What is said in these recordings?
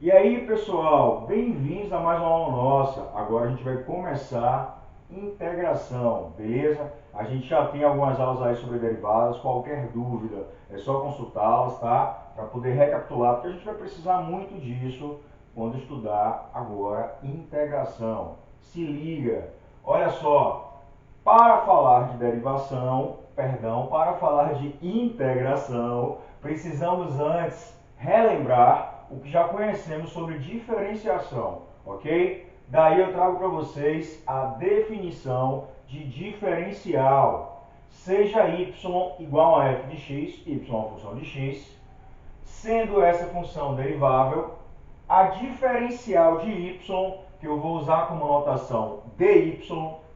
E aí, pessoal, bem-vindos a mais uma aula nossa. Agora a gente vai começar integração, beleza? A gente já tem algumas aulas aí sobre derivadas. Qualquer dúvida é só consultá-las, tá? Para poder recapitular, porque a gente vai precisar muito disso quando estudar agora integração. Se liga, olha só, para falar de derivação, perdão, para falar de integração, precisamos antes relembrar o que já conhecemos sobre diferenciação, ok? Daí eu trago para vocês a definição de diferencial. Seja y igual a f de x, y é uma função de x, sendo essa função derivável, a diferencial de y, que eu vou usar como notação dy,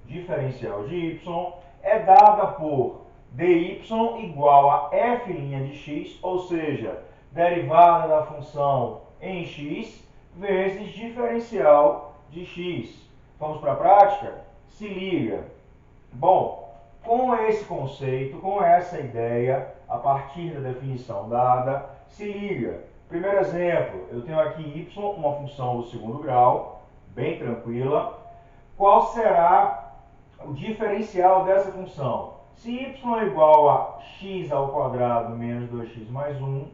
diferencial de y, é dada por dy igual a f' de x, ou seja, derivada da função em x vezes diferencial de x. Vamos para a prática? Se liga. Bom, com esse conceito, com essa ideia, a partir da definição dada, se liga. Primeiro exemplo, eu tenho aqui y, uma função do segundo grau, bem tranquila. Qual será o diferencial dessa função? Se y é igual a x ao quadrado menos 2x mais 1,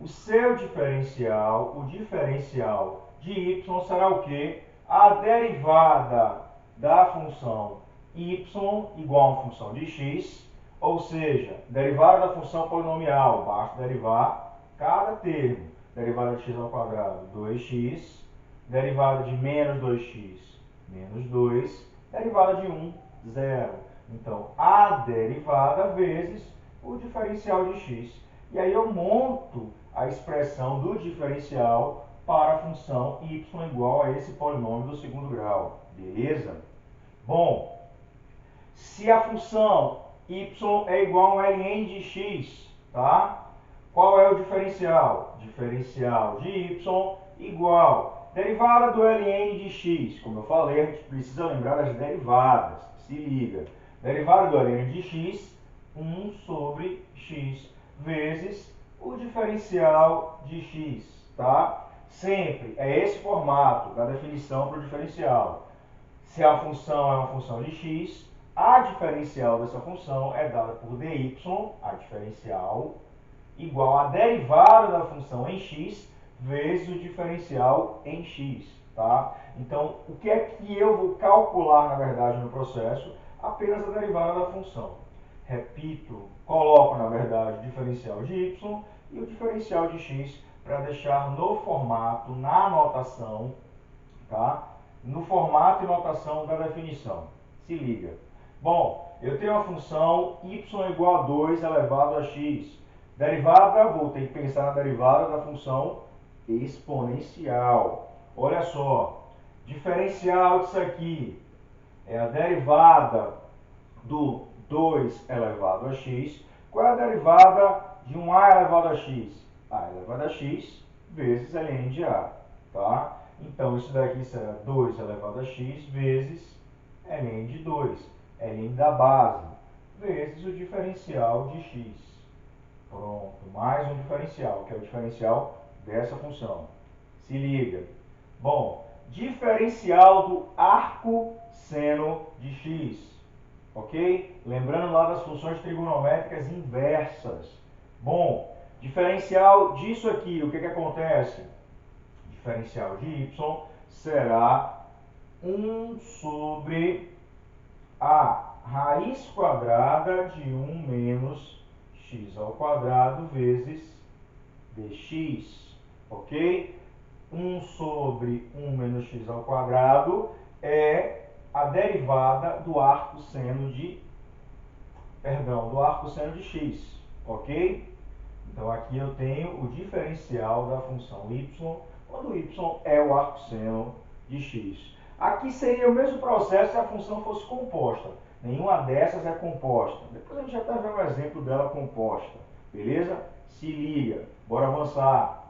o seu diferencial, o diferencial de y será o quê? A derivada da função y igual a uma função de x, ou seja, derivada da função polinomial, basta derivar cada termo. Derivada de x ao quadrado, 2x, derivada de menos 2x, menos 2, derivada de 1, 0. Então, a derivada vezes o diferencial de x. E aí eu monto a expressão do diferencial para a função y igual a esse polinômio do segundo grau. Beleza? Bom, se a função y é igual a ln de x, tá? Qual é o diferencial? Diferencial de y igual derivada do ln de x. Como eu falei, a gente precisa lembrar das derivadas. Se liga. Derivada do ln de x, 1 sobre x, vezes o diferencial de x, tá? Sempre é esse formato da definição para o diferencial. Se a função é uma função de x, a diferencial dessa função é dada por dy, a diferencial, igual a derivada da função em x vezes o diferencial em x, tá? Então, o que é que eu vou calcular, na verdade, no processo? Apenas a derivada da função. Repito, coloco, na verdade, o diferencial de y e o diferencial de x para deixar no formato, na notação, tá? No formato e notação da definição. Se liga. Bom, eu tenho a função y igual a 2 elevado a x. Derivada, vou ter que pensar na derivada da função exponencial. Olha só, diferencial disso aqui é a derivada do 2 elevado a x. Qual é a derivada de um a elevado a x? A elevado a x vezes ln de a, tá? Então, isso daqui será 2 elevado a x vezes ln de 2, ln da base, vezes o diferencial de x. Pronto, mais um diferencial, que é o diferencial dessa função. Se liga. Bom, diferencial do arco seno de x, ok? Lembrando lá das funções trigonométricas inversas. Bom, diferencial disso aqui, o que acontece? Diferencial de y será 1 sobre a raiz quadrada de 1 menos x ao quadrado vezes dx, ok? 1 sobre 1 menos x ao quadrado é a derivada do arco seno de, x, ok? Então aqui eu tenho o diferencial da função y, quando y é o arco seno de x. Aqui seria o mesmo processo se a função fosse composta. Nenhuma dessas é composta. Depois a gente já está vendo um exemplo dela composta. Beleza? Se liga. Bora avançar.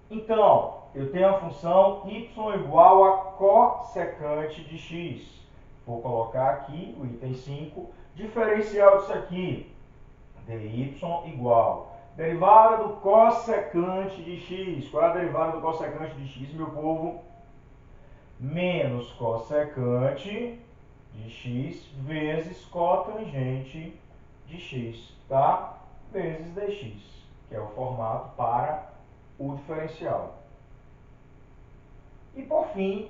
Então, eu tenho a função y igual a cossecante de x. Vou colocar aqui o item 5. Diferencial disso aqui. dy igual Derivada do cossecante de x. Qual é a derivada do cossecante de x, meu povo? Menos cossecante de x vezes cotangente de x, tá? Vezes dx, que é o formato para o diferencial. E por fim,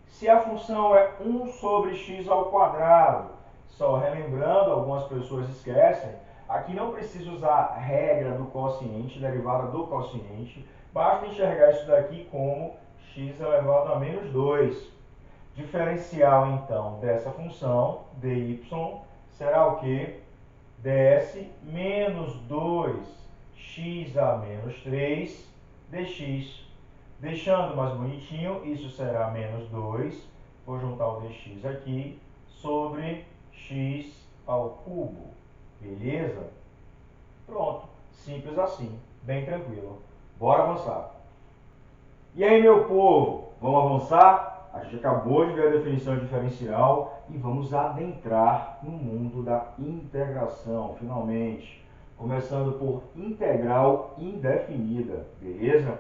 se a função é 1 sobre x ao quadrado, só relembrando, algumas pessoas esquecem, aqui não precisa usar a regra do quociente, derivada do quociente, basta enxergar isso daqui como x elevado a menos 2. Diferencial, então, dessa função, dy, será o quê? ds menos 2x a menos 3 dx. Deixando mais bonitinho, isso será menos 2, vou juntar o dx aqui, sobre x ao cubo. Beleza? Pronto, simples assim, bem tranquilo. Bora avançar. E aí, meu povo, vamos avançar? A gente acabou de ver a definição de diferencial e vamos adentrar no mundo da integração, finalmente. Começando por integral indefinida, beleza?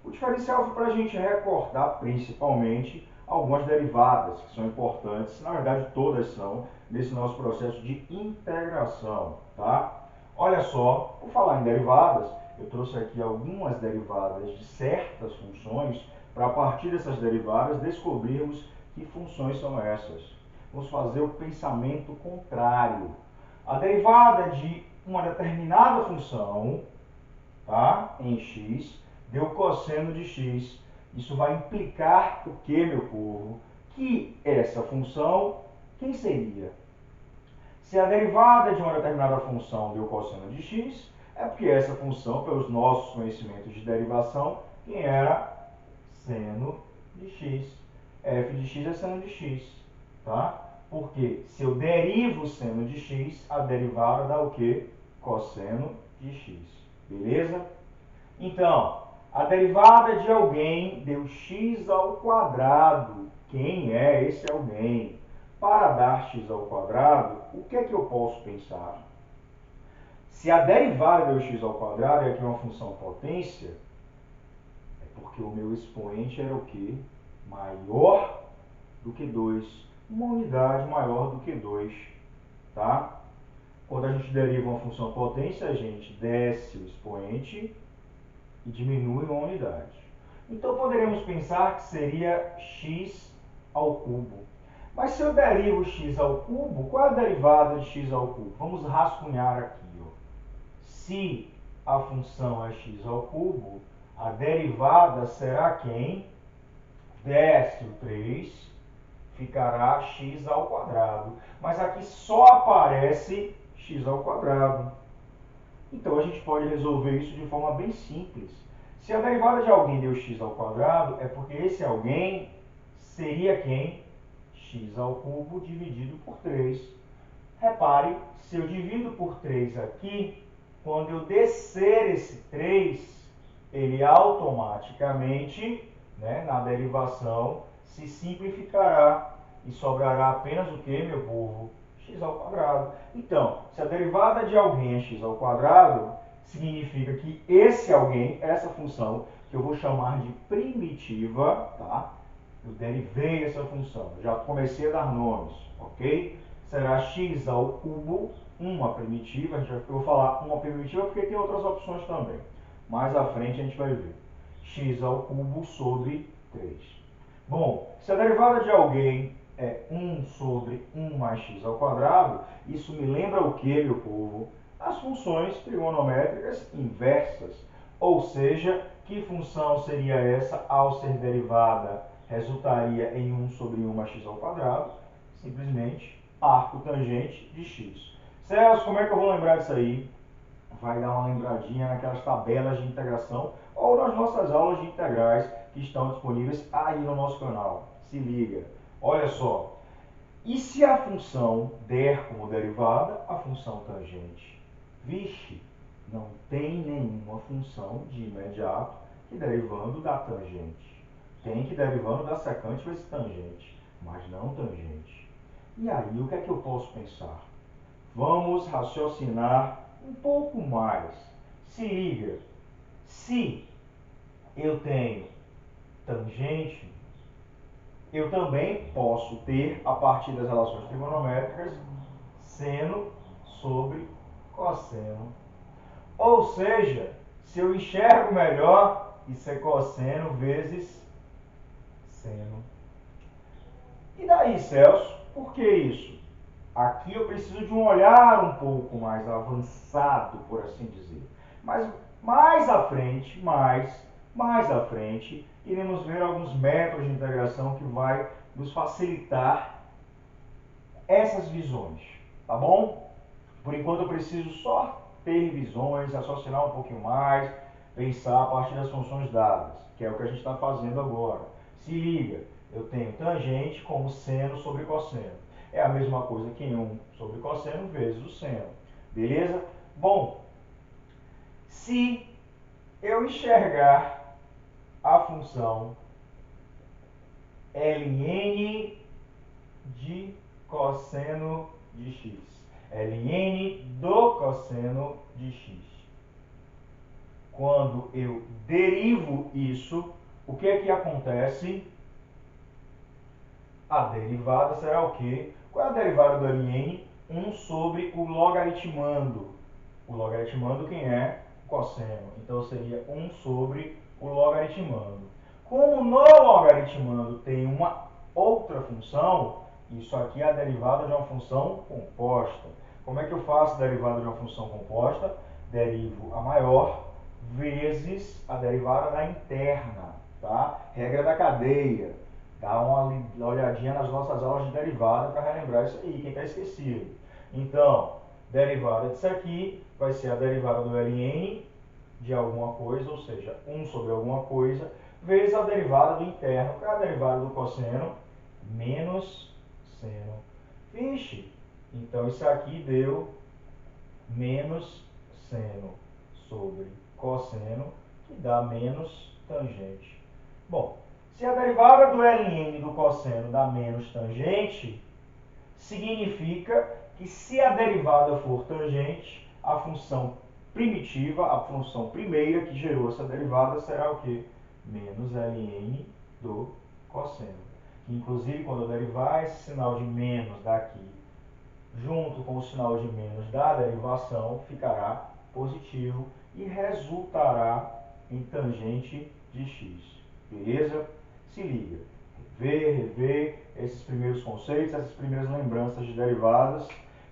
O diferencial foi para a gente recordar principalmente algumas derivadas que são importantes, na verdade todas são, nesse nosso processo de integração, tá? Olha só, por falar em derivadas, eu trouxe aqui algumas derivadas de certas funções para a partir dessas derivadas descobrirmos que funções são essas. Vamos fazer o pensamento contrário. A derivada de uma determinada função, tá, em x, deu cosseno de x. Isso vai implicar o que, meu povo? Que essa função, quem seria? Se a derivada de uma determinada função deu cosseno de x, é porque essa função, pelos nossos conhecimentos de derivação, quem era? Seno de x. F de x é seno de x, tá? Porque se eu derivo seno de x, a derivada dá o quê? Cosseno de x. Beleza? Então, a derivada de alguém deu x ao quadrado. Quem é esse alguém? Para dar x ao quadrado, o que é que eu posso pensar? Se a derivada deu x ao quadrado e aqui uma função potência, é porque o meu expoente era o quê? Maior do que 2. Uma unidade maior do que 2. Tá? Quando a gente deriva uma função potência, a gente desce o expoente e diminui uma unidade. Então, poderíamos pensar que seria x ao cubo. Mas se eu derivo x ao cubo, qual é a derivada de x ao cubo? Vamos rascunhar aqui. Ó. Se a função é x ao cubo, a derivada será quem? Desce o 3, ficará x ao quadrado. Mas aqui só aparece x ao quadrado. Então, a gente pode resolver isso de forma bem simples. Se a derivada de alguém deu x ao quadrado, é porque esse alguém seria quem? X ao cubo dividido por 3. Repare, se eu divido por 3 aqui, quando eu descer esse 3, ele automaticamente, né, na derivação, se simplificará e sobrará apenas o que, meu povo? X ao quadrado. Então, se a derivada de alguém é x ao quadrado, significa que esse alguém, essa função, que eu vou chamar de primitiva, tá? Eu derivei essa função, já comecei a dar nomes, ok? Será x ao cubo, uma primitiva, eu vou falar uma primitiva porque tem outras opções também. Mais à frente a gente vai ver. X ao cubo sobre 3. Bom, se a derivada de alguém é 1 sobre 1 mais x ao quadrado, isso me lembra o que, meu povo? As funções trigonométricas inversas. Ou seja, que função seria essa ao ser derivada? Resultaria em 1 sobre 1 mais x ao quadrado? Simplesmente arco tangente de x. Celso, como é que eu vou lembrar disso aí? Vai dar uma lembradinha naquelas tabelas de integração ou nas nossas aulas de integrais que estão disponíveis aí no nosso canal. Se liga. Olha só. E se a função der como derivada a função tangente? Vixe, não tem nenhuma função de imediato que derivando da tangente. Tem que derivando da secante vezes tangente, mas não tangente. E aí, o que é que eu posso pensar? Vamos raciocinar um pouco mais. Se liga, se eu tenho tangente, eu também posso ter, a partir das relações trigonométricas, seno sobre cosseno. Ou seja, se eu enxergo melhor, isso é cosseno vezes seno. E daí, Celso, por que isso? Aqui eu preciso de um olhar um pouco mais avançado, por assim dizer. Mas mais à frente, mais à frente, iremos ver alguns métodos de integração que vai nos facilitar essas visões, tá bom? Por enquanto eu preciso só ter visões, raciocinar um pouquinho mais, pensar a partir das funções dadas, que é o que a gente está fazendo agora. Se liga, eu tenho tangente como seno sobre cosseno. É a mesma coisa que 1 sobre cosseno vezes o seno. Beleza? Bom, se eu enxergar a função ln de cosseno de x, ln do cosseno de x. Quando eu derivo isso, o que é que acontece? A derivada será o quê? Qual é a derivada do ln? 1 sobre o logaritmando. O logaritmando quem é? O cosseno. Então seria 1 sobre o logaritmando. Como no logaritmando tem uma outra função, isso aqui é a derivada de uma função composta. Como é que eu faço a derivada de uma função composta? Derivo a maior vezes a derivada da interna, tá? Regra da cadeia. Dá uma olhadinha nas nossas aulas de derivada para relembrar isso aí, quem está esquecido. Então, derivada disso aqui vai ser a derivada do ln de alguma coisa, ou seja, 1 sobre alguma coisa, vezes a derivada do interno, que é a derivada do cosseno, menos seno. Vixe, então isso aqui deu menos seno sobre cosseno, que dá menos tangente. Bom, se a derivada do ln do cosseno dá menos tangente, significa que se a derivada for tangente, a função primitiva, a função primeira que gerou essa derivada será o quê? Menos ln do cosseno. Inclusive, quando eu derivar esse sinal de menos daqui, junto com o sinal de menos da derivação, ficará positivo e resultará em tangente de x. Beleza? Se liga. Rever esses primeiros conceitos, essas primeiras lembranças de derivadas,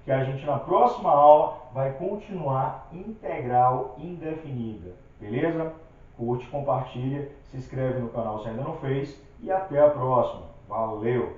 que a gente na próxima aula vai continuar integral indefinida. Beleza? Curte, compartilha, se inscreve no canal se ainda não fez e até a próxima. Valeu!